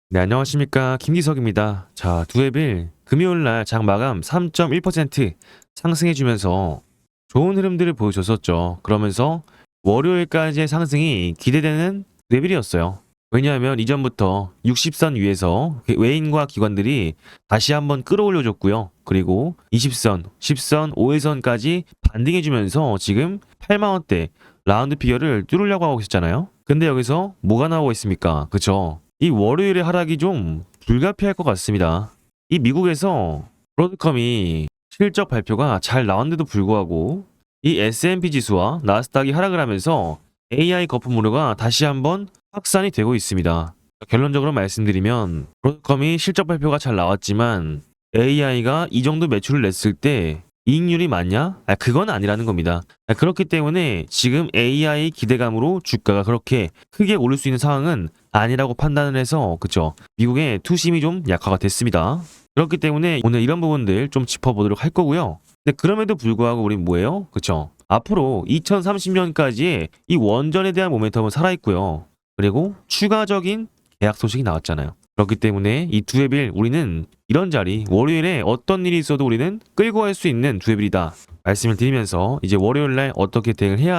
네, 안녕하십니까. 김기석입니다. 자, 두앱일 금요일날 장 마감 3.1% 상승해주면서 좋은 흐름들을 보여줬었죠. 그러면서 월요일까지의 상승이 기대되는 두앱일이었어요. 왜냐하면 이전부터 60선 위에서 외인과 기관들이 다시 한번 끌어올려줬고요. 그리고 20선, 10선, 5회선까지 반등해주면서 지금 8만원대 라운드 피겨를 뚫으려고 하고 있었잖아요. 근데 여기서 뭐가 나오고 있습니까? 그쵸? 이 월요일의 하락이 좀 불가피할 것 같습니다. 이 미국에서 브로드컴이 실적 발표가 잘 나왔는데도 불구하고 이 S&P 지수와 나스닥이 하락을 하면서 AI 거품으로가 다시 한번 확산이 되고 있습니다. 결론적으로 말씀드리면 브로드컴이 실적 발표가 잘 나왔지만 AI가 이 정도 매출을 냈을 때 이익률이 맞냐? 그건 아니라는 겁니다. 그렇기 때문에 지금 AI 기대감으로 주가가 그렇게 크게 오를 수 있는 상황은 아니라고 판단을 해서 그쵸? 미국의 투심이 좀 약화가 됐습니다. 그렇기 때문에 오늘 이런 부분들 좀 짚어보도록 할 거고요. 근데 그럼에도 불구하고 우린 뭐예요? 그쵸? 앞으로 2030년까지의 이 원전에 대한 모멘텀은 살아있고요. 그리고 추가적인 계약 소식이 나왔잖아요. 그렇기 때문에 이 두앱일 우리는 이런 자리 월요일에 어떤 일이 있어도 우리는 끌고 갈 수 있는 두앱일이다 말씀을 드리면서 이제 월요일날 어떻게 대응을 해야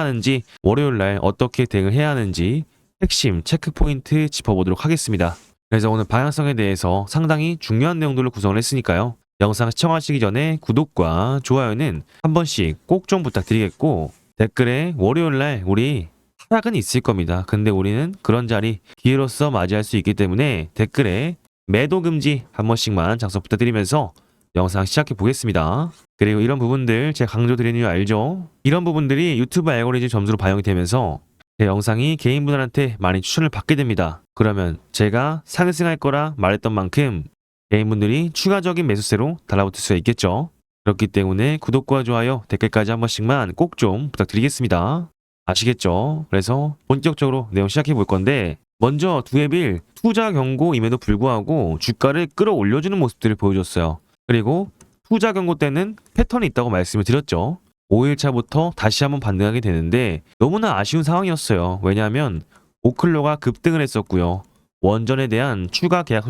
하는지 핵심 체크포인트 짚어보도록 하겠습니다. 그래서 오늘 방향성에 대해서 상당히 중요한 내용들을 구성을 했으니까요. 영상 시청하시기 전에 구독과 좋아요는 한 번씩 꼭 좀 부탁드리겠고 댓글에 월요일날 우리 하락은 있을 겁니다. 근데 우리는 그런 자리 기회로서 맞이할 수 있기 때문에 댓글에 매도 금지 한 번씩만 작성 부탁드리면서 영상 시작해 보겠습니다. 그리고 이런 부분들 제가 강조드리는 이유 알죠? 이런 부분들이 유튜브 알고리즘 점수로 반영이 되면서 제 영상이 개인분들한테 많이 추천을 받게 됩니다. 그러면 제가 상승할 거라 말했던 만큼 개인분들이 추가적인 매수세로 달라붙을 수가 있겠죠. 그렇기 때문에 구독과 좋아요, 댓글까지 한 번씩만 꼭 좀 부탁드리겠습니다. 아시겠죠? 그래서 본격적으로 내용 시작해 볼 건데 먼저 두앱일 투자 경고임에도 불구하고 주가를 끌어올려주는 모습들을 보여줬어요. 그리고 투자 경고 때는 패턴이 있다고 말씀을 드렸죠. 5일차부터 다시 한번 반등하게 되는데 너무나 아쉬운 상황이었어요. 왜냐하면 오클로가 급등을 했었고요. 원전에 대한 추가 계약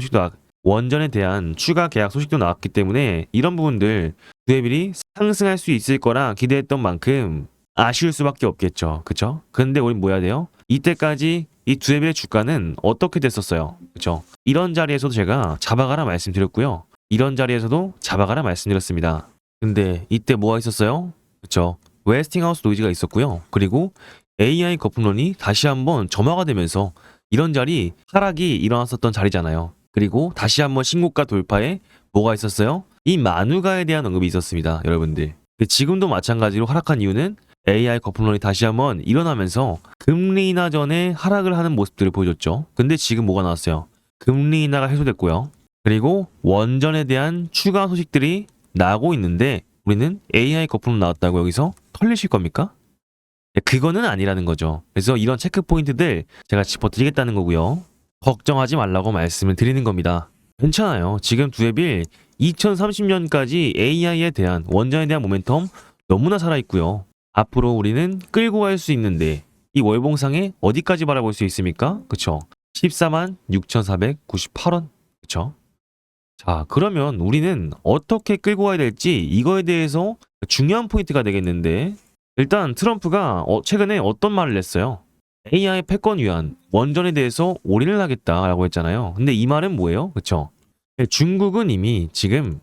소식도 나왔기 때문에 이런 부분들 두앱일이 상승할 수 있을 거라 기대했던 만큼 아쉬울 수밖에 없겠죠. 그쵸? 근데 우린 뭐 해야 돼요? 이때까지 이 두앱의 주가는 어떻게 됐었어요? 그쵸? 이런 자리에서도 제가 잡아가라 말씀드렸고요. 이런 자리에서도 잡아가라 말씀드렸습니다. 근데 이때 뭐가 있었어요? 그쵸? 웨스팅하우스 노이즈가 있었고요. 그리고 AI 거품론이 다시 한번 점화가 되면서 이런 자리 하락이 일어났었던 자리잖아요. 그리고 다시 한번 신고가 돌파에 뭐가 있었어요? 이 마누가에 대한 언급이 있었습니다. 여러분들. 지금도 마찬가지로 하락한 이유는 AI 거품론이 다시 한번 일어나면서 금리 인하 전에 하락을 하는 모습들을 보여줬죠. 근데 지금 뭐가 나왔어요? 금리 인하가 해소됐고요. 그리고 원전에 대한 추가 소식들이 나오고 있는데 우리는 AI 거품론 나왔다고 여기서 털리실 겁니까? 그거는 아니라는 거죠. 그래서 이런 체크 포인트들 제가 짚어드리겠다는 거고요. 걱정하지 말라고 말씀을 드리는 겁니다. 괜찮아요. 지금 두앱일 2030년까지 AI에 대한 원전에 대한 모멘텀 너무나 살아있고요. 앞으로 우리는 끌고 갈 수 있는데 이 월봉상에 어디까지 바라볼 수 있습니까? 그쵸? 14만 6,498원. 그쵸? 자, 그러면 우리는 어떻게 끌고 가야 될지 이거에 대해서 중요한 포인트가 되겠는데 일단 트럼프가 최근에 어떤 말을 했어요? AI 패권 위한 원전에 대해서 올인을 하겠다라고 했잖아요. 근데 이 말은 뭐예요? 그쵸? 중국은 이미 지금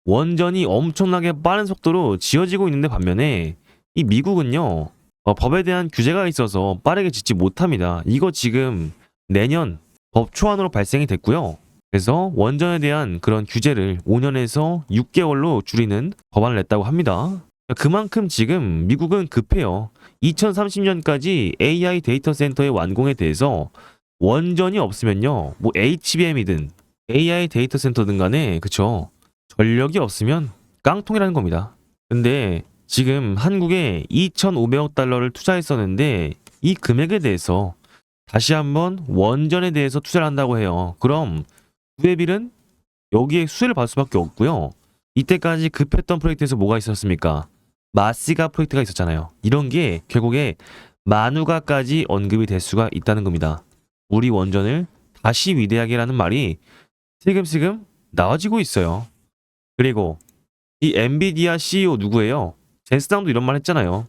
원전이 엄청나게 빠른 속도로 지어지고 있는데 반면에 이 미국은요 법에 대한 규제가 있어서 빠르게 짓지 못합니다. 이거 지금 내년 법 초안으로 발생이 됐고요. 그래서 원전에 대한 그런 규제를 5년에서 6개월로 줄이는 법안을 냈다고 합니다. 그만큼 지금 미국은 급해요. 2030년까지 AI 데이터 센터의 완공에 대해서 원전이 없으면요 뭐 HBM이든 AI 데이터 센터든 간에 그쵸 전력이 없으면 깡통이라는 겁니다. 근데 지금 한국에 2,500억 달러를 투자했었는데 이 금액에 대해서 다시 한번 원전에 대해서 투자를 한다고 해요. 그럼 두앱일은 여기에 수혜를 받을 수밖에 없고요. 이때까지 급했던 프로젝트에서 뭐가 있었습니까? 마시가 프로젝트가 있었잖아요. 이런 게 결국에 마누가까지 언급이 될 수가 있다는 겁니다. 우리 원전을 다시 위대하게라는 말이 슬금슬금 나와지고 있어요. 그리고 이 엔비디아 CEO 누구예요? 젠슨왕도 이런 말 했잖아요.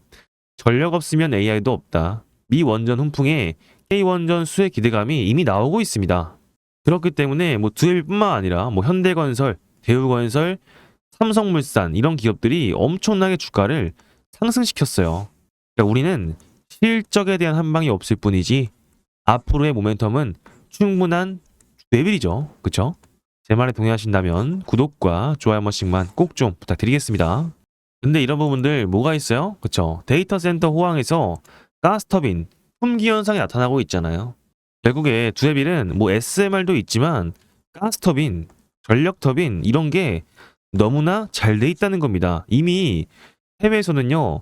전력 없으면 AI도 없다. 미 원전 훈풍에 K 원전 수혜 기대감이 이미 나오고 있습니다. 그렇기 때문에 뭐 두엘뿐만 아니라 뭐 현대건설, 대우건설, 삼성물산 이런 기업들이 엄청나게 주가를 상승시켰어요. 그러니까 우리는 실적에 대한 한방이 없을 뿐이지 앞으로의 모멘텀은 충분한 레벨이죠. 그쵸? 제 말에 동의하신다면 구독과 좋아요 한 번씩만 꼭 좀 부탁드리겠습니다. 근데 이런 부분들 뭐가 있어요? 그쵸? 데이터 센터 호황에서 가스터빈, 품귀 현상이 나타나고 있잖아요. 결국에 두에빌은 뭐 SMR도 있지만 가스터빈, 전력터빈 이런 게 너무나 잘 돼 있다는 겁니다. 이미 해외에서는요.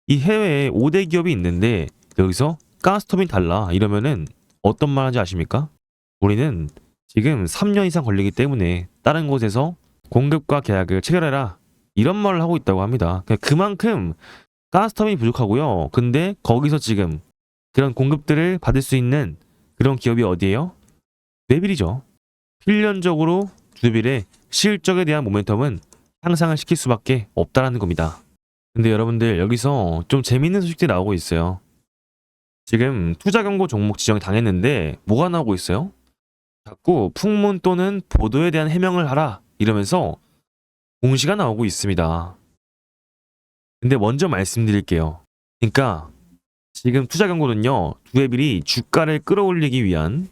이 해외에 5대 기업이 있는데 여기서 가스터빈 달라 이러면은 어떤 말 하는지 아십니까? 우리는 지금 3년 이상 걸리기 때문에 다른 곳에서 공급과 계약을 체결해라 이런 말을 하고 있다고 합니다. 그만큼 가스터빈이 부족하고요. 근데 거기서 지금 그런 공급들을 받을 수 있는 그런 기업이 어디예요? 뇌빌이죠. 필연적으로 뇌빌의 실적에 대한 모멘텀은 향상을 시킬 수밖에 없다라는 겁니다. 근데 여러분들 여기서 좀 재밌는 소식들이 나오고 있어요. 지금 투자 경고 종목 지정이 당했는데 뭐가 나오고 있어요? 자꾸 풍문 또는 보도에 대한 해명을 하라 이러면서 공시가 나오고 있습니다. 근데 먼저 말씀드릴게요. 그러니까 지금 투자 경고는요. 두에빌이 주가를 끌어올리기 위한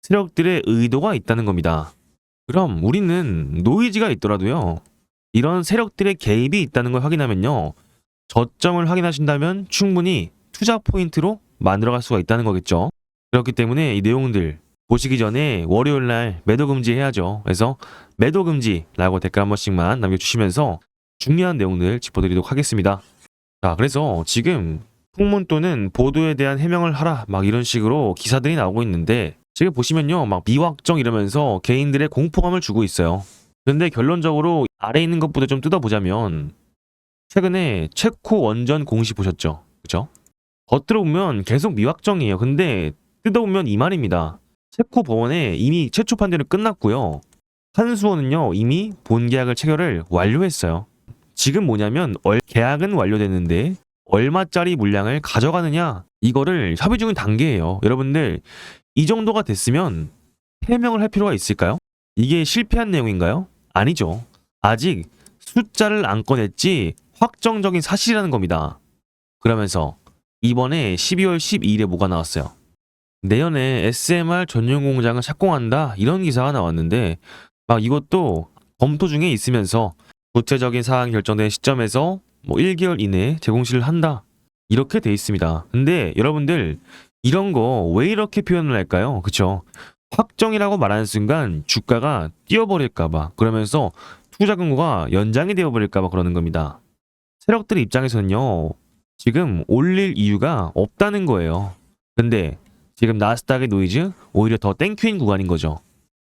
세력들의 의도가 있다는 겁니다. 그럼 우리는 노이즈가 있더라도요. 이런 세력들의 개입이 있다는 걸 확인하면요. 저점을 확인하신다면 충분히 투자 포인트로 만들어갈 수가 있다는 거겠죠. 그렇기 때문에 이 내용들 보시기 전에 월요일날 매도 금지 해야죠. 그래서 매도 금지라고 댓글 한 번씩만 남겨주시면서 중요한 내용들 짚어드리도록 하겠습니다. 자, 그래서 지금 풍문 또는 보도에 대한 해명을 하라 막 이런 식으로 기사들이 나오고 있는데 지금 보시면요. 막 미확정 이러면서 개인들의 공포감을 주고 있어요. 근데 결론적으로 아래 있는 것보다 좀 뜯어보자면 최근에 체코 원전 공시 보셨죠? 그죠? 겉으로 보면 계속 미확정이에요. 근데 뜯어보면 이 말입니다. 체코 법원에 이미 최초 판결은 끝났고요. 한수원은요 이미 본계약을 체결을 완료했어요. 지금 뭐냐면 계약은 완료됐는데 얼마짜리 물량을 가져가느냐 이거를 협의 중인 단계예요. 여러분들 이 정도가 됐으면 해명을 할 필요가 있을까요? 이게 실패한 내용인가요? 아니죠. 아직 숫자를 안 꺼냈지 확정적인 사실이라는 겁니다. 그러면서 이번에 12월 12일에 뭐가 나왔어요? 내년에 SMR 전용 공장을 착공한다 이런 기사가 나왔는데 막 이것도 검토 중에 있으면서 구체적인 사항이 결정된 시점에서 뭐 1개월 이내에 재공시를 한다 이렇게 돼 있습니다. 근데 여러분들 이런 거 왜 이렇게 표현을 할까요? 그쵸? 확정이라고 말하는 순간 주가가 뛰어버릴까봐 그러면서 투자 경고가 연장이 되어버릴까봐 그러는 겁니다. 세력들 입장에서는요 지금 올릴 이유가 없다는 거예요. 근데 지금 나스닥의 노이즈 오히려 더 땡큐인 구간인 거죠.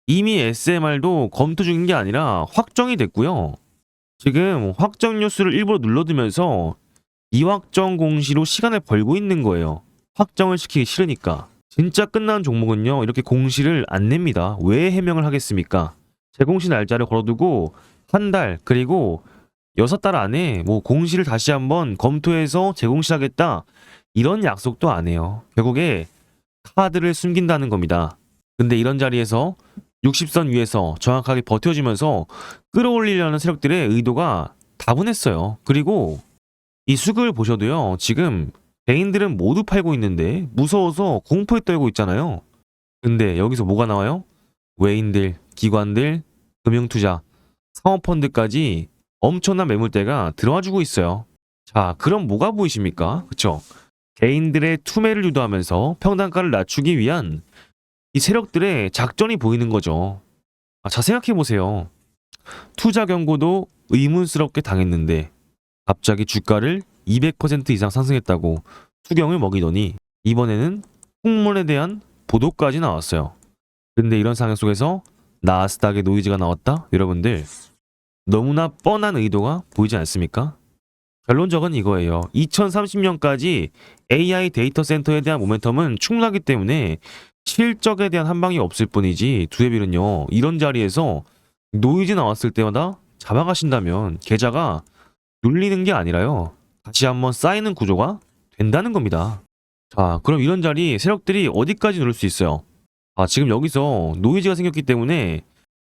이미 SMR도 검토 중인 게 아니라 확정이 됐고요. 지금 확정 뉴스를 일부러 눌러두면서 이확정 공시로 시간을 벌고 있는 거예요. 확정을 시키기 싫으니까. 진짜 끝난 종목은요 이렇게 공시를 안 냅니다. 왜 해명을 하겠습니까? 재공시 날짜를 걸어두고 한 달 그리고 6달 안에 뭐 공시를 다시 한번 검토해서 재공시하겠다 이런 약속도 안 해요. 결국에 카드를 숨긴다는 겁니다. 근데 이런 자리에서 60선 위에서 정확하게 버텨주면서 끌어올리려는 세력들의 의도가 다분했어요. 그리고 이 수급을 보셔도요 지금 개인들은 모두 팔고 있는데 무서워서 공포에 떨고 있잖아요. 근데 여기서 뭐가 나와요? 외인들, 기관들, 금융투자, 사모펀드까지 엄청난 매물대가 들어와주고 있어요. 자, 그럼 뭐가 보이십니까? 그쵸? 개인들의 투매를 유도하면서 평단가를 낮추기 위한 이 세력들의 작전이 보이는 거죠. 자, 생각해보세요. 투자 경고도 의문스럽게 당했는데 갑자기 주가를 200% 이상 상승했다고 투경을 먹이더니 이번에는 풍문에 대한 보도까지 나왔어요. 근데 이런 상황 속에서 나스닥의 노이즈가 나왔다? 여러분들 너무나 뻔한 의도가 보이지 않습니까? 결론적은 이거예요. 2030년까지 AI 데이터 센터에 대한 모멘텀은 충분하기 때문에 실적에 대한 한방이 없을 뿐이지 두에빌은요 이런 자리에서 노이즈 나왔을 때마다 잡아가신다면 계좌가 눌리는 게 아니라요 다시 한번 쌓이는 구조가 된다는 겁니다. 자, 그럼 이런 자리 세력들이 어디까지 누를 수 있어요? 지금 여기서 노이즈가 생겼기 때문에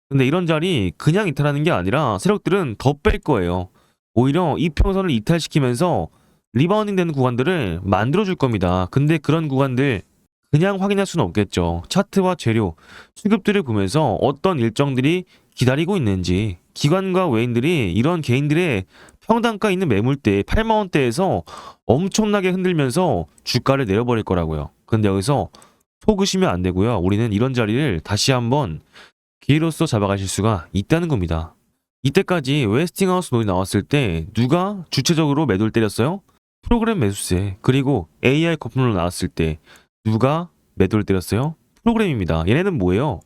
근데 이런 자리 그냥 이탈하는 게 아니라 세력들은 더 뺄 거예요. 오히려 이평선을 이탈시키면서 리바운딩 되는 구간들을 만들어줄 겁니다. 근데 그런 구간들 그냥 확인할 수는 없겠죠. 차트와 재료, 수급들을 보면서 어떤 일정들이 기다리고 있는지 기관과 외인들이 이런 개인들의 평단가 있는 매물대 8만원대에서 엄청나게 흔들면서 주가를 내려버릴 거라고요. 근데 여기서 속으시면 안 되고요. 우리는 이런 자리를 다시 한번 기회로서 잡아가실 수가 있다는 겁니다. 이때까지 웨스팅하우스 논이 나왔을 때 누가 주체적으로 매도를 때렸어요? 프로그램 매수세. 그리고 AI 거품으로 나왔을 때 누가 매도를 때렸어요? 프로그램입니다. 얘네는 뭐예요?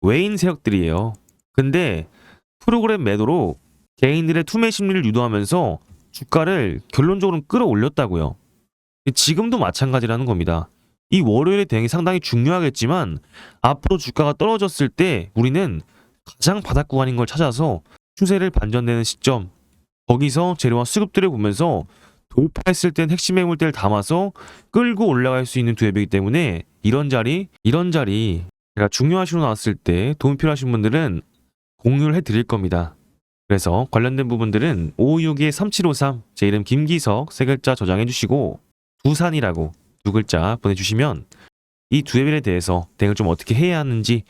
외인 세력들이에요. 근데 프로그램 매도로 개인들의 투매 심리를 유도하면서 주가를 결론적으로 끌어올렸다고요. 지금도 마찬가지라는 겁니다. 이 월요일의 대응이 상당히 중요하겠지만 앞으로 주가가 떨어졌을 때 우리는 가장 바닥 구간인 걸 찾아서 추세를 반전되는 시점 거기서 재료와 수급들을 보면서 돌파했을 땐 핵심 매물대를 담아서 끌고 올라갈 수 있는 두앱이기 때문에 이런 자리 제가 중요하시로 나왔을 때 도움 필요하신 분들은 공유를 해드릴 겁니다. 그래서 관련된 부분들은 5562-3753 제 이름 김기석 세 글자 저장해 주시고 두산이라고 두 글자 보내주시면 이 두앱에 대해서 대응을 좀 어떻게 해야 하는지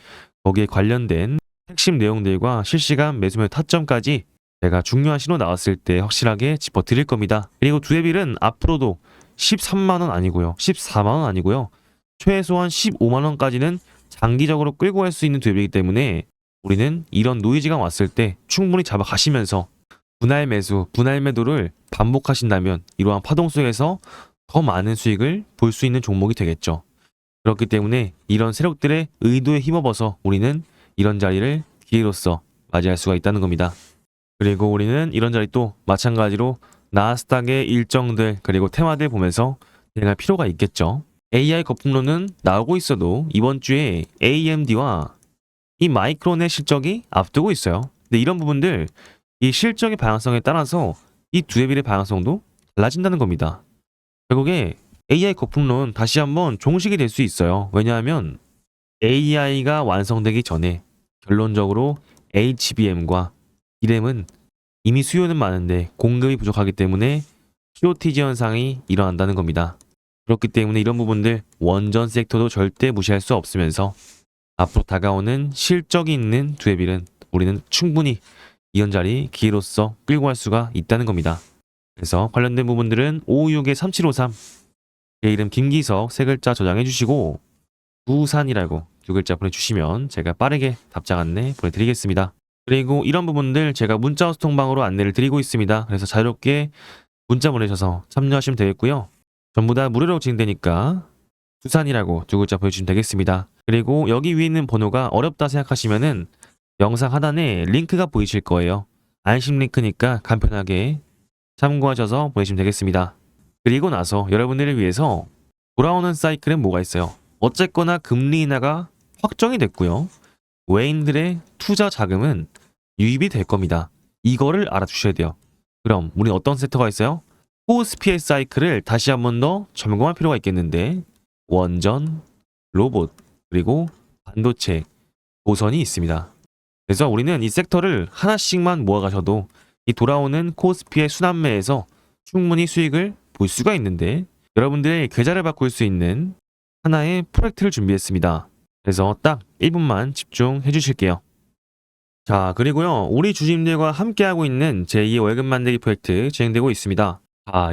거기에 관련된 핵심 내용들과 실시간 매수매 타점까지 제가 중요한 신호 나왔을 때 확실하게 짚어드릴 겁니다. 그리고 두앱일은 앞으로도 13만원 아니고요. 14만원 아니고요. 최소한 15만원까지는 장기적으로 끌고 갈 수 있는 두앱이기 때문에 우리는 이런 노이즈가 왔을 때 충분히 잡아가시면서 분할 매수, 분할 매도를 반복하신다면 이러한 파동 속에서 더 많은 수익을 볼 수 있는 종목이 되겠죠. 그렇기 때문에 이런 세력들의 의도에 힘입어서 우리는 이런 자리를 기회로서 맞이할 수가 있다는 겁니다. 그리고 우리는 이런 자리 또 마찬가지로 나스닥의 일정들 그리고 테마들 보면서 대응할 필요가 있겠죠. AI 거품론은 나오고 있어도 이번 주에 AMD와 이 마이크론의 실적이 앞두고 있어요. 근데 이런 부분들 이 실적의 방향성에 따라서 이 두앱일의 방향성도 달라진다는 겁니다. 결국에 AI 거품론 다시 한번 종식이 될 수 있어요. 왜냐하면 AI가 완성되기 전에 결론적으로 HBM과 D램은 이미 수요는 많은데 공급이 부족하기 때문에 쇼티지 현상이 일어난다는 겁니다. 그렇기 때문에 이런 부분들 원전 섹터도 절대 무시할 수 없으면서 앞으로 다가오는 실적이 있는 두앱일은 우리는 충분히 이런 자리 기회로서 끌고 갈 수가 있다는 겁니다. 그래서 관련된 부분들은 5562-3753 제 이름 김기석 세 글자 저장해 주시고 부산이라고 두 글자 보내주시면 제가 빠르게 답장 안내 보내드리겠습니다. 그리고 이런 부분들 제가 문자 소통방으로 안내를 드리고 있습니다. 그래서 자유롭게 문자 보내셔서 참여하시면 되겠고요. 전부 다 무료로 진행되니까 부산이라고 두 글자 보내주시면 되겠습니다. 그리고 여기 위에 있는 번호가 어렵다 생각하시면은 영상 하단에 링크가 보이실 거예요. 안심 링크니까 간편하게 참고하셔서 보내시면 되겠습니다. 그리고 나서 여러분들을 위해서 돌아오는 사이클은 뭐가 있어요? 어쨌거나 금리 인하가 확정이 됐고요. 외인들의 투자 자금은 유입이 될 겁니다. 이거를 알아두셔야 돼요. 그럼 우리는 어떤 섹터가 있어요? 코스피의 사이클을 다시 한 번 더 점검할 필요가 있겠는데 원전, 로봇, 그리고 반도체, 보선이 있습니다. 그래서 우리는 이 섹터를 하나씩만 모아가셔도 이 돌아오는 코스피의 순환매에서 충분히 수익을 볼 수가 있는데 여러분들의 계좌를 바꿀 수 있는 하나의 프로젝트를 준비했습니다. 그래서 딱 1분만 집중해 주실게요. 자, 그리고요. 우리 주주님들과 함께하고 있는 제2의 월급 만들기 프로젝트 진행되고 있습니다.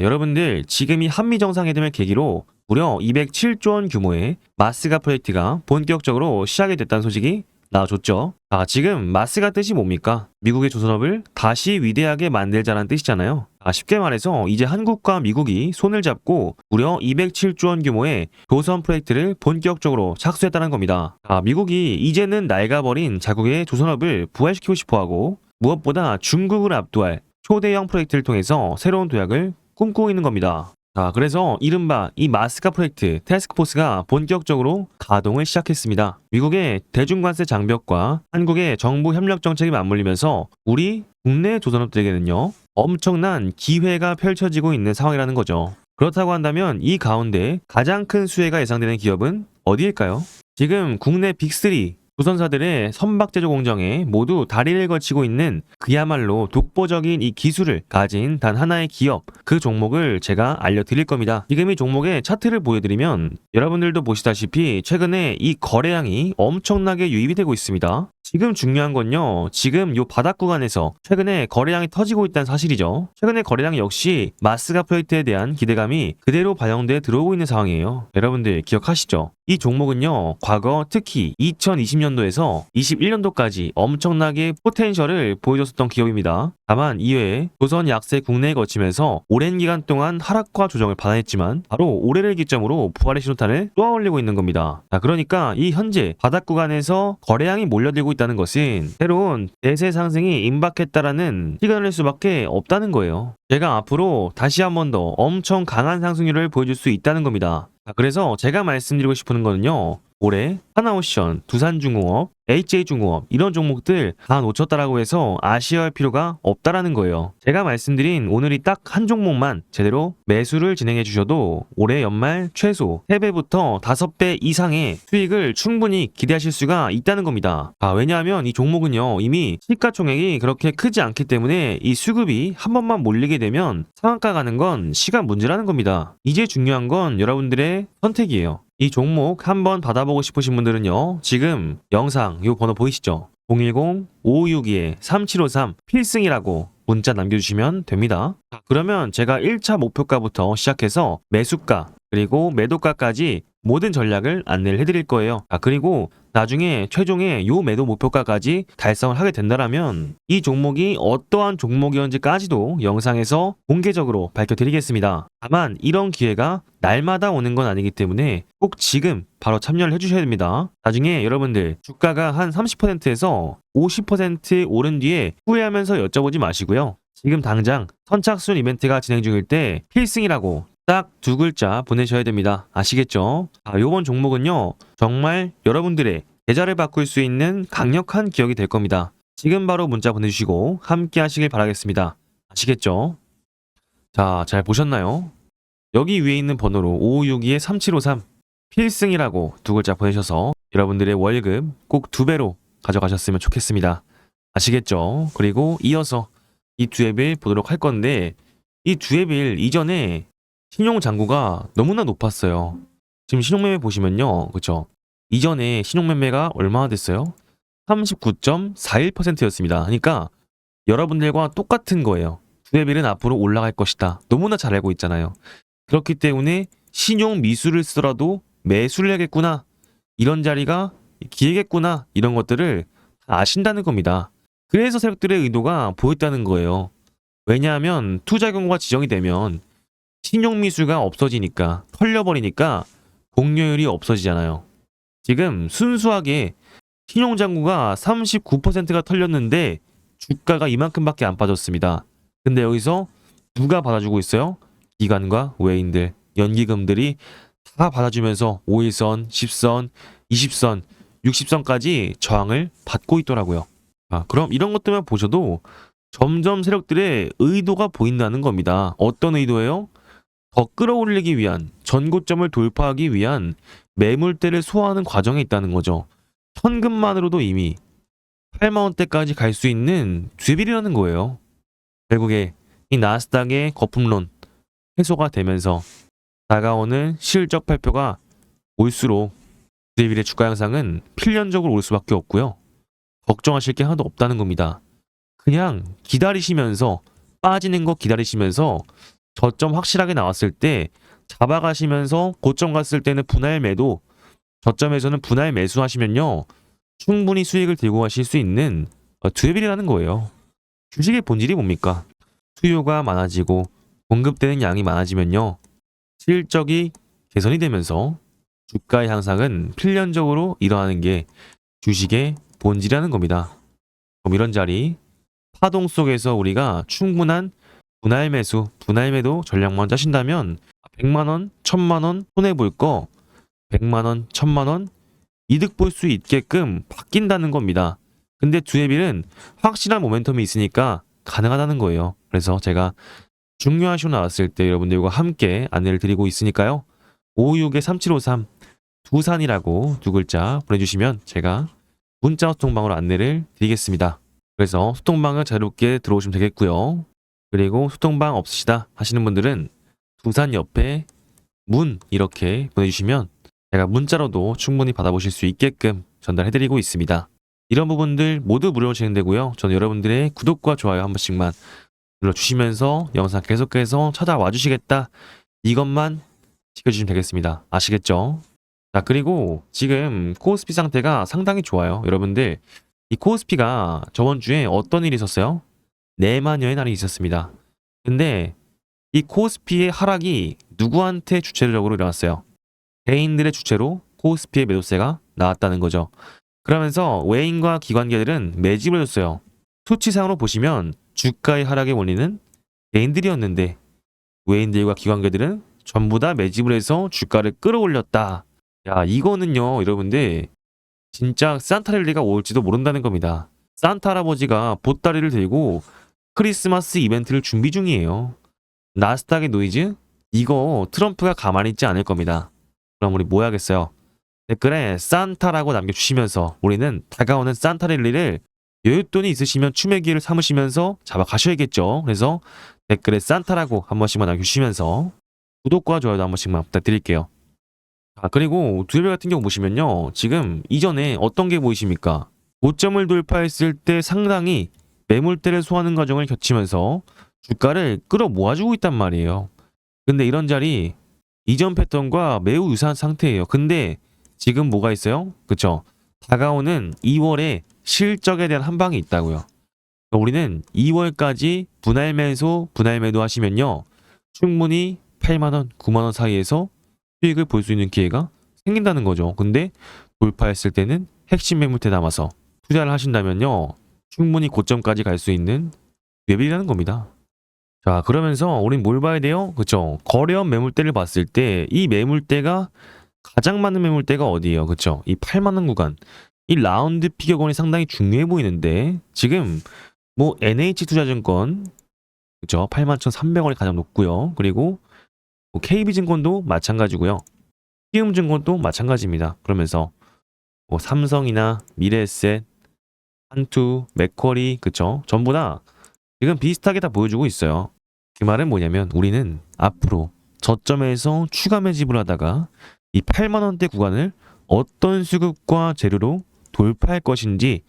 여러분들 지금이 한미정상회담을 계기로 무려 207조 원 규모의 마스가 프로젝트가 본격적으로 시작이 됐다는 소식이 나와줬죠. 지금 마스가 뜻이 뭡니까? 미국의 조선업을 다시 위대하게 만들자라는 뜻이잖아요. 쉽게 말해서 이제 한국과 미국이 손을 잡고 무려 207조 원 규모의 조선 프로젝트를 본격적으로 착수했다는 겁니다. 미국이 이제는 낡아버린 자국의 조선업을 부활시키고 싶어하고 무엇보다 중국을 압도할 초대형 프로젝트를 통해서 새로운 도약을 꿈꾸고 있는 겁니다. 자, 그래서 이른바 이 마스카 프로젝트 태스크포스가 본격적으로 가동을 시작했습니다. 미국의 대중관세 장벽과 한국의 정부 협력 정책이 맞물리면서 우리 국내 조선업들에게는요, 엄청난 기회가 펼쳐지고 있는 상황이라는 거죠. 그렇다고 한다면 이 가운데 가장 큰 수혜가 예상되는 기업은 어디일까요? 지금 국내 빅3 조선사들의 선박 제조 공정에 모두 다리를 걸치고 있는 그야말로 독보적인 이 기술을 가진 단 하나의 기업, 그 종목을 제가 알려드릴 겁니다. 지금 이 종목의 차트를 보여드리면 여러분들도 보시다시피 최근에 이 거래량이 엄청나게 유입이 되고 있습니다. 지금 중요한 건요, 지금 요 바닥 구간에서 최근에 거래량이 터지고 있다는 사실이죠. 최근에 거래량 역시 마스카 프로젝트에 대한 기대감이 그대로 반영돼 들어오고 있는 상황이에요. 여러분들 기억하시죠? 이 종목은요, 과거 특히 2020년도에서 21년도까지 엄청나게 포텐셜을 보여줬었던 기업입니다. 다만 이외에 조선 약세 국내에 거치면서 오랜 기간 동안 하락과 조정을 받아냈지만 바로 올해를 기점으로 부활의 신호탄을 쏘아올리고 있는 겁니다. 자, 그러니까 이 현재 바닥 구간에서 거래량이 몰려들고 있다는 것은 새로운 대세 상승이 임박했다라는 시그널일 수밖에 없다는 거예요. 제가 앞으로 다시 한 번 더 엄청 강한 상승률을 보여줄 수 있다는 겁니다. 자, 그래서 제가 말씀드리고 싶은 거는요, 올해 하나오션, 두산중공업, HA중공업 이런 종목들 다 놓쳤다라고 해서 아쉬워할 필요가 없다라는 거예요. 제가 말씀드린 오늘이 딱 한 종목만 제대로 매수를 진행해 주셔도 올해 연말 최소 3배부터 5배 이상의 수익을 충분히 기대하실 수가 있다는 겁니다. 왜냐하면 이 종목은요, 이미 시가총액이 그렇게 크지 않기 때문에 이 수급이 한 번만 몰리게 되면 상한가 가는 건 시간 문제라는 겁니다. 이제 중요한 건 여러분들의 선택이에요. 이 종목 한번 받아보고 싶으신 분들은요, 지금 영상 요 번호 보이시죠? 010-5562-3753 필승이라고 문자 남겨주시면 됩니다. 그러면 제가 1차 목표가부터 시작해서 매수가 그리고 매도가까지 모든 전략을 안내를 해드릴 거예요. 그리고 나중에 최종의 요 매도 목표가까지 달성을 하게 된다면 이 종목이 어떠한 종목이었는지까지도 영상에서 공개적으로 밝혀드리겠습니다. 다만 이런 기회가 날마다 오는 건 아니기 때문에 꼭 지금 바로 참여를 해주셔야 됩니다. 나중에 여러분들 주가가 한 30%에서 50% 오른 뒤에 후회하면서 여쭤보지 마시고요. 지금 당장 선착순 이벤트가 진행 중일 때 필승이라고 딱 2글자 보내셔야 됩니다. 아시겠죠? 요번 종목은요, 정말 여러분들의 계좌를 바꿀 수 있는 강력한 기억이 될 겁니다. 지금 바로 문자 보내주시고 함께 하시길 바라겠습니다. 아시겠죠? 자, 잘 보셨나요? 여기 위에 있는 번호로 5562-3753 필승이라고 2글자 보내셔서 여러분들의 월급 꼭 2배로 가져가셨으면 좋겠습니다. 아시겠죠? 그리고 이어서 이 두 앱을 보도록 할 건데, 이 두 앱을 이전에 신용잔고가 너무나 높았어요. 지금 신용매매 보시면요, 그쵸? 이전에 신용매매가 얼마나 됐어요? 39.41%였습니다. 그러니까 여러분들과 똑같은 거예요. 두 앱은 앞으로 올라갈 것이다. 너무나 잘 알고 있잖아요. 그렇기 때문에 신용 미수를 쓰더라도 매수를 해야겠구나, 이런 자리가 기회겠구나, 이런 것들을 아신다는 겁니다. 그래서 세력들의 의도가 보였다는 거예요. 왜냐하면 투자 경고가 지정이 되면 신용 미수가 없어지니까, 털려버리니까 공여율이 없어지잖아요. 지금 순수하게 신용잔고가 39%가 털렸는데 주가가 이만큼밖에 안 빠졌습니다. 근데 여기서 누가 받아주고 있어요? 기관과 외인들, 연기금들이 다 받아주면서 5일선, 10선, 20선, 60선까지 저항을 받고 있더라고요. 그럼 이런 것들만 보셔도 점점 세력들의 의도가 보인다는 겁니다. 어떤 의도예요? 더 끌어올리기 위한, 전고점을 돌파하기 위한 매물대를 소화하는 과정에 있다는 거죠. 현금만으로도 이미 8만원대까지 갈 수 있는 듀빌이라는 거예요. 결국에 이 나스닥의 거품론 해소가 되면서 다가오는 실적 발표가 올수록 듀빌의 주가 향상은 필연적으로 올 수밖에 없고요. 걱정하실 게 하나도 없다는 겁니다. 그냥 기다리시면서, 빠지는 거 기다리시면서 저점 확실하게 나왔을 때 잡아가시면서 고점 갔을 때는 분할 매도, 저점에서는 분할 매수하시면요, 충분히 수익을 들고 가실 수 있는 듀엣이라는 거예요. 주식의 본질이 뭡니까? 수요가 많아지고 공급되는 양이 많아지면요, 실적이 개선이 되면서 주가의 향상은 필연적으로 일어나는 게 주식의 본질이라는 겁니다. 그럼 이런 자리, 파동 속에서 우리가 충분한 분할 매수, 분할 매도 전략만 짜신다면 100만 원, 1000만 원 손해 볼 거 100만 원, 1000만 원 이득 볼 수 있게끔 바뀐다는 겁니다. 근데 두에빌은 확실한 모멘텀이 있으니까 가능하다는 거예요. 그래서 제가 중요한 쇼 나왔을 때 여러분들과 함께 안내를 드리고 있으니까요. 526-3753 두산이라고 두 글자 보내주시면 제가 문자 소통방으로 안내를 드리겠습니다. 그래서 소통방을 자유롭게 들어오시면 되겠고요. 그리고 소통방 없으시다 하시는 분들은 두산 옆에 문 이렇게 보내주시면 제가 문자로도 충분히 받아보실 수 있게끔 전달해드리고 있습니다. 이런 부분들 모두 무료로 진행되고요. 저는 여러분들의 구독과 좋아요 한 번씩만 눌러주시면서 영상 계속해서 찾아와 주시겠다. 이것만 지켜주시면 되겠습니다. 아시겠죠? 자, 그리고 지금 코스피 상태가 상당히 좋아요. 여러분들 이 코스피가 저번 주에 어떤 일이 있었어요? 내마녀의 날이 있었습니다. 근데 이 코스피의 하락이 누구한테 주체적으로 일어났어요? 개인들의 주체로 코스피의 매도세가 나왔다는 거죠. 그러면서 외인과 기관계들은 매집을 해줬어요. 수치상으로 보시면 주가의 하락의 원인은 개인들이었는데 외인들과 기관계들은 전부 다 매집을 해서 주가를 끌어올렸다. 야, 이거는요, 여러분들 진짜 산타랠리가 올지도 모른다는 겁니다. 산타 할아버지가 보따리를 들고 크리스마스 이벤트를 준비 중이에요. 나스닥의 노이즈? 이거 트럼프가 가만히 있지 않을 겁니다. 그럼 우리 뭐 해야겠어요? 댓글에 산타라고 남겨주시면서 우리는 다가오는 산타랠리를 여윳돈이 있으시면 추매기를 삼으시면서 잡아가셔야겠죠. 그래서 댓글에 산타라고 한 번씩만 남겨주시면서 구독과 좋아요도 한 번씩만 부탁드릴게요. 그리고 두에빌 같은 경우 보시면요. 지금 이전에 어떤 게 보이십니까? 고점을 돌파했을 때 상당히 매물대를 소화하는 과정을 거치면서 주가를 끌어모아주고 있단 말이에요. 근데 이런 자리 이전 패턴과 매우 유사한 상태예요. 근데 지금 뭐가 있어요? 그쵸? 다가오는 2월에 실적에 대한 한 방이 있다고요. 우리는 2월까지 분할 매수, 분할 매도 하시면요. 충분히 8만원, 9만원 사이에서 수익을 볼 수 있는 기회가 생긴다는 거죠. 근데 돌파했을 때는 핵심 매물대 담아서 투자를 하신다면요. 충분히 고점까지 갈 수 있는 뇌빌이라는 겁니다. 자, 그러면서 우린 뭘 봐야 돼요? 그쵸? 거래원 매물대를 봤을 때 이 매물대가 가장 많은 매물대가 어디예요? 그쵸? 이 8만원 구간. 이 라운드 피겨권이 상당히 중요해 보이는데 지금 뭐 NH투자증권 그쵸? 81,300원이 가장 높고요. 그리고 뭐 KB증권도 마찬가지고요. 키움증권도 마찬가지입니다. 그러면서 뭐 삼성이나 미래에셋, 한투, 맥쿼리 그쵸? 전부 다 지금 비슷하게 다 보여주고 있어요. 그 말은 뭐냐면 우리는 앞으로 저점에서 추가 매집을 하다가 이 8만원대 구간을 어떤 수급과 재료로 돌파할 것인지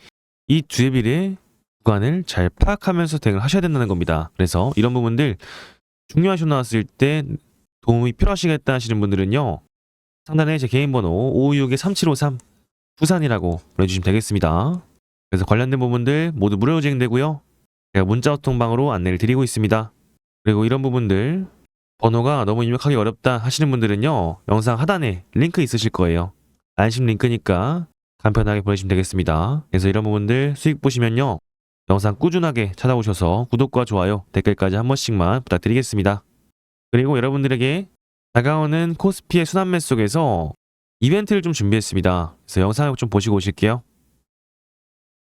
이 두에빌의 구간을 잘 파악하면서 대응을 하셔야 된다는 겁니다. 그래서 이런 부분들 중요한 쇼 나왔을 때 도움이 필요하시겠다 하시는 분들은요. 상단에 제 개인 번호 526-3753 부산이라고 보내주시면 되겠습니다. 그래서 관련된 부분들 모두 무료로 진행되고요. 제가 문자 소통방으로 안내를 드리고 있습니다. 그리고 이런 부분들 번호가 너무 입력하기 어렵다 하시는 분들은요. 영상 하단에 링크 있으실 거예요. 안심 링크니까 간편하게 보내시면 되겠습니다. 그래서 이런 부분들 수익 보시면요. 영상 꾸준하게 찾아오셔서 구독과 좋아요, 댓글까지 한 번씩만 부탁드리겠습니다. 그리고 여러분들에게 다가오는 코스피의 순환매 속에서 이벤트를 좀 준비했습니다. 그래서 영상을 좀 보시고 오실게요.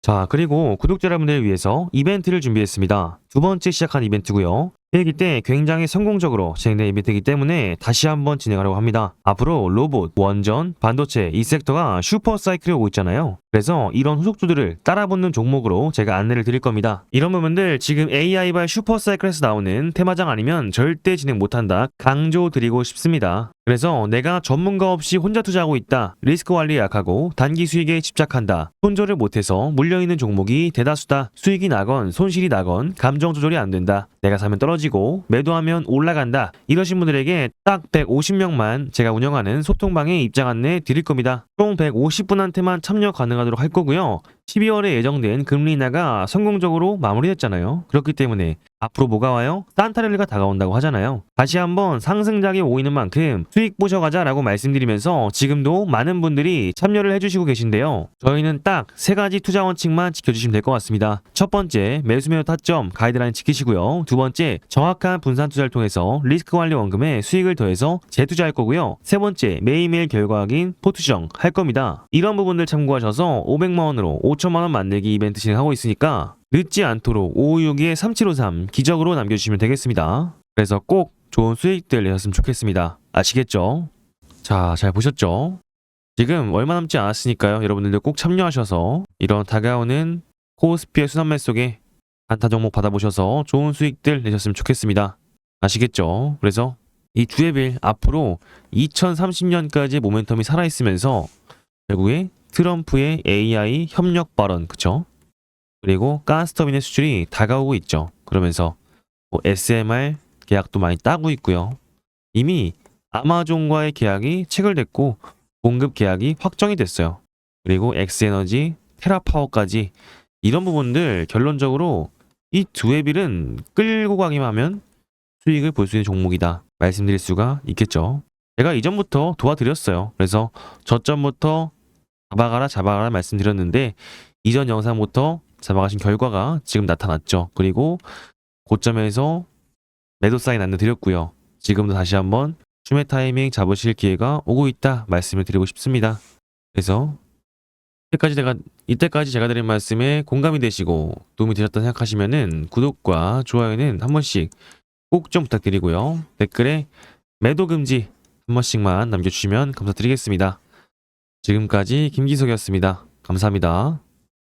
자, 그리고 구독자 여러분들을 위해서 이벤트를 준비했습니다. 두 번째 시작한 이벤트고요. 1기 때 굉장히 성공적으로 진행된 이벤트이기 때문에 다시 한번 진행하려고 합니다. 앞으로 로봇, 원전, 반도체 이 섹터가 슈퍼 사이클이 오고 있잖아요. 그래서 이런 후속주들을 따라붙는 종목으로 제가 안내를 드릴 겁니다. 이런 부분들 지금 AI발 슈퍼 사이클에서 나오는 테마장 아니면 절대 진행 못한다 강조드리고 싶습니다. 그래서 내가 전문가 없이 혼자 투자하고 있다. 리스크 관리에 약하고 단기 수익에 집착한다. 손절을 못해서 물려있는 종목이 대다수다. 수익이 나건 손실이 나건 감정 조절이 안 된다. 내가 사면 떨어지고 매도하면 올라간다. 이러신 분들에게 딱 150명만 제가 운영하는 소통방에 입장 안내 드릴 겁니다. 총 150분한테만 참여 가능하도록 할 거고요. 12월에 예정된 금리 인하가 성공적으로 마무리됐잖아요. 그렇기 때문에 앞으로 뭐가 와요? 산타렐리가 다가온다고 하잖아요. 다시 한번 상승작이 오이는 만큼 수익 보셔가자라고 말씀드리면서 지금도 많은 분들이 참여를 해주시고 계신데요. 저희는 딱 3가지 투자 원칙만 지켜주시면 될 것 같습니다. 첫 번째, 매수 타점 가이드라인 지키시고요. 두 번째, 정확한 분산 투자를 통해서 리스크 관리 원금에 수익을 더해서 재투자할 거고요. 세 번째, 매일매일 결과 확인 포트정 할 겁니다. 이런 부분들 참고하셔서 500만 원으로 5천만 원 만들기 이벤트 진행하고 있으니까 늦지 않도록 5562-3753 기적으로 남겨주시면 되겠습니다. 그래서 꼭 좋은 수익들 내셨으면 좋겠습니다. 아시겠죠? 자, 잘 보셨죠? 지금 얼마 남지 않았으니까요. 여러분들도 꼭 참여하셔서 이런 다가오는 코스피의 순환매 속에 단타 종목 받아보셔서 좋은 수익들 내셨으면 좋겠습니다. 아시겠죠? 그래서 이 주앱일 앞으로 2030년까지 모멘텀이 살아있으면서 결국에 트럼프의 AI 협력 발언, 그쵸? 그리고 가스터빈의 수출이 다가오고 있죠. 그러면서 SMR 계약도 많이 따고 있고요. 이미 아마존과의 계약이 체결됐고 공급 계약이 확정이 됐어요. 그리고 엑스에너지, 테라파워까지 이런 부분들 결론적으로 이 두앱일은 끌고 가기만 하면 수익을 볼 수 있는 종목이다 말씀드릴 수가 있겠죠. 제가 이전부터 도와드렸어요. 그래서 저점부터 잡아가라 말씀드렸는데 이전 영상부터 잡아가신 결과가 지금 나타났죠. 그리고 고점에서 매도 사인 안내드렸고요. 지금도 다시 한번 추매 타이밍 잡으실 기회가 오고 있다 말씀을 드리고 싶습니다. 그래서 이때까지 제가 드린 말씀에 공감이 되시고 도움이 되셨다 생각하시면은 구독과 좋아요는 한 번씩 꼭 좀 부탁드리고요. 댓글에 매도 금지 한 번씩만 남겨주시면 감사드리겠습니다. 지금까지 김기석이었습니다. 감사합니다.